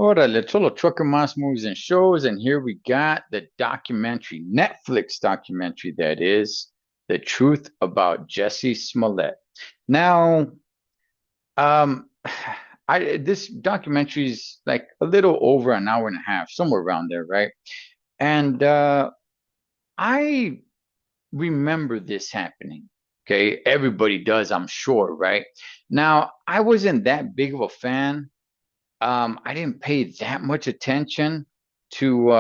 Órale, solo trucker más movies and shows, and here we got the documentary, Netflix documentary that is The Truth About Jessie Smollett. Now, um, I this documentary is like a little over an hour and a half, somewhere around there, right? And I remember this happening. Okay, everybody does, I'm sure, right? Now, I wasn't that big of a fan. I didn't pay that much attention to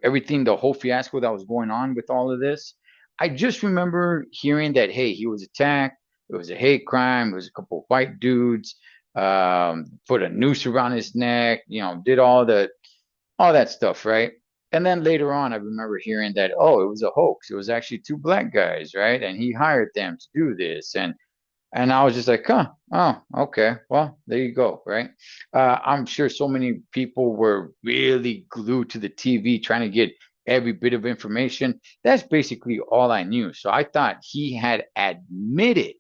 everything, the whole fiasco that was going on with all of this. I just remember hearing that, hey, he was attacked. It was a hate crime. It was a couple of white dudes, put a noose around his neck, did all that stuff, right? And then later on, I remember hearing that, oh, it was a hoax. It was actually two black guys, right? And he hired them to do this. And I was just like, huh, oh, okay. Well, there you go, right? I'm sure so many people were really glued to the TV trying to get every bit of information. That's basically all I knew. So I thought he had admitted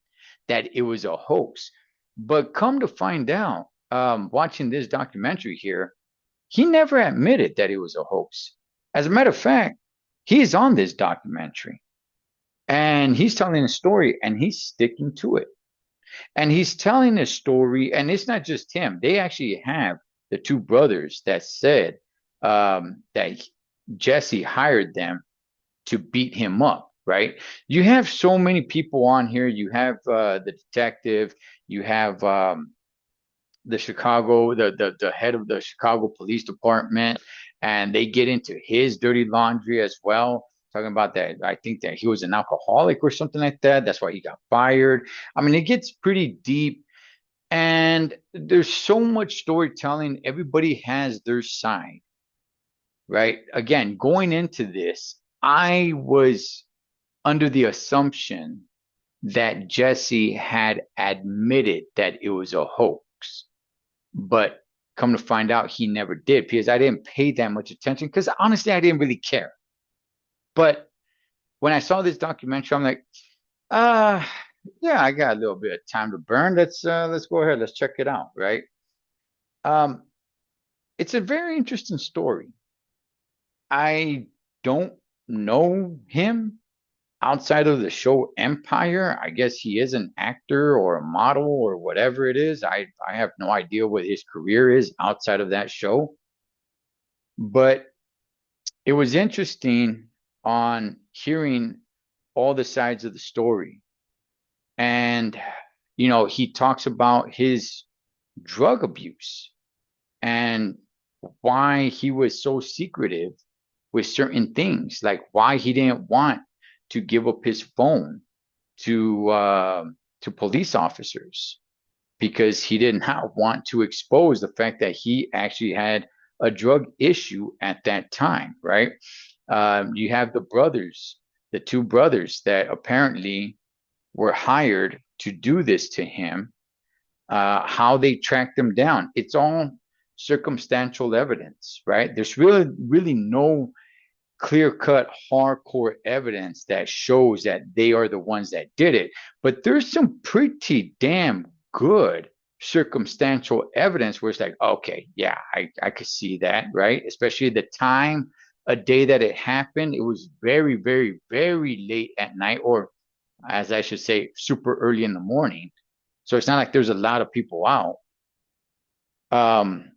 that it was a hoax. But come to find out, watching this documentary here, he never admitted that it was a hoax. As a matter of fact, he's on this documentary and he's telling a story and he's sticking to it. And he's telling a story, and it's not just him. They actually have the two brothers that said that Jesse hired them to beat him up, right? You have so many people on here. You have the detective, you have the Chicago, the head of the Chicago Police Department, and they get into his dirty laundry as well. Talking about that, I think that he was an alcoholic or something like that. That's why he got fired. I mean, it gets pretty deep, and there's so much storytelling. Everybody has their side, right? Again, going into this, I was under the assumption that Jesse had admitted that it was a hoax. But come to find out, he never did because I didn't pay that much attention because honestly, I didn't really care. But when I saw this documentary, I'm like, uh, yeah, I got a little bit of time to burn. Let's go ahead. Let's check it out, right? Um, it's a very interesting story. I don't know him outside of the show Empire. I guess he is an actor or a model or whatever it is. I have no idea what his career is outside of that show. But it was interesting on hearing all the sides of the story. And, he talks about his drug abuse and why he was so secretive with certain things, like why he didn't want to give up his phone to police officers because he did not want to expose the fact that he actually had a drug issue at that time, right? You have the brothers, the two brothers that apparently were hired to do this to him, how they tracked him down. It's all circumstantial evidence, right? There's really no clear cut, hardcore evidence that shows that they are the ones that did it. But there's some pretty damn good circumstantial evidence where it's like, okay, yeah, I could see that, right? Especially the time, a day that it happened. It was very, very, very late at night, or as I should say, super early in the morning. So it's not like there's a lot of people out. Um,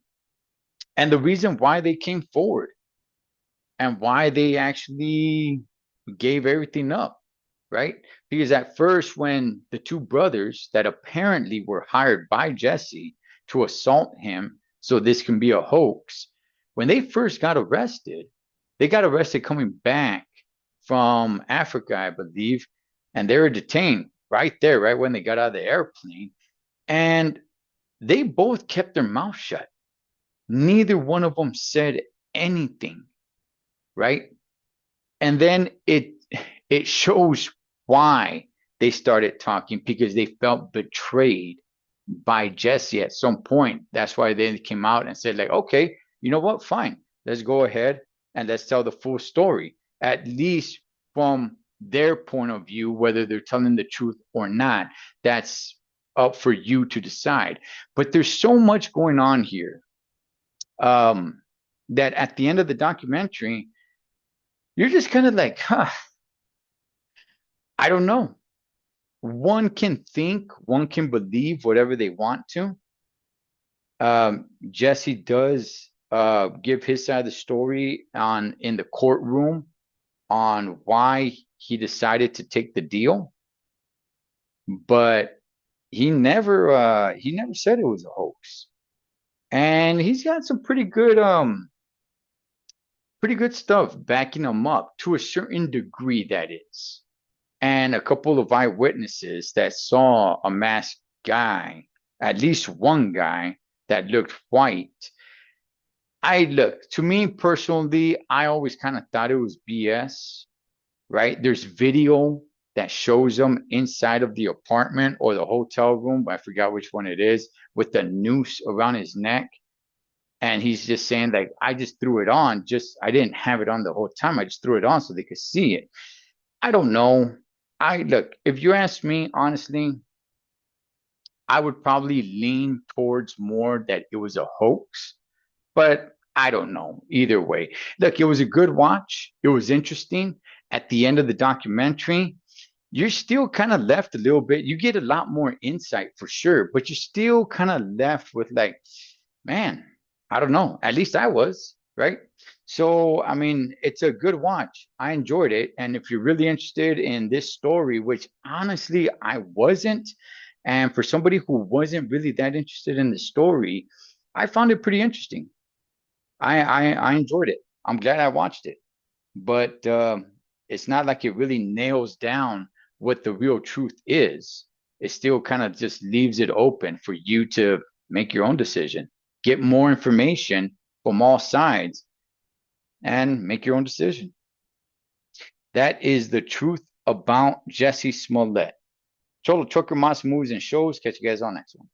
and the reason why they came forward and why they actually gave everything up, right? Because at first, when the two brothers that apparently were hired by Jesse to assault him so this can be a hoax, when they first got arrested, they got arrested coming back from Africa, I believe, and they were detained right there, right when they got out of the airplane. And they both kept their mouth shut. Neither one of them said anything, right? And then it shows why they started talking because they felt betrayed by Jesse at some point. That's why they came out and said, like, okay, you know what? Fine. Let's go ahead and let's tell the full story, at least from their point of view, whether they're telling the truth or not. That's up for you to decide. But there's so much going on here, um, that at the end of the documentary, you're just kind of like, huh, I don't know. One can think, one can believe whatever they want to. Jesse does give his side of the story on in the courtroom on why he decided to take the deal, but he never said it was a hoax. And he's got some pretty good stuff backing him up to a certain degree, that is. And a couple of eyewitnesses that saw a masked guy, at least one guy that looked white. I look, to me personally, I always kind of thought it was BS, right? There's video that shows him inside of the apartment or the hotel room, I forgot which one it is, with the noose around his neck. And he's just saying, like, I just threw it on, just I didn't have it on the whole time. I just threw it on so they could see it. I don't know. I look, if you ask me honestly, I would probably lean towards more that it was a hoax, but I don't know. Either way, look, it was a good watch. It was interesting. At the end of the documentary, you're still kind of left a little bit. You get a lot more insight for sure, but you're still kind of left with like, man, I don't know. At least I was, right? So, I mean, it's a good watch. I enjoyed it. And if you're really interested in this story, which honestly I wasn't, and for somebody who wasn't really that interested in the story, I found it pretty interesting. I enjoyed it. I'm glad I watched it, but it's not like it really nails down what the real truth is. It still kind of just leaves it open for you to make your own decision, get more information from all sides, and make your own decision. That is the truth about Jessie Smollett. Total Trucker Moss Movies and Shows. Catch you guys on next one.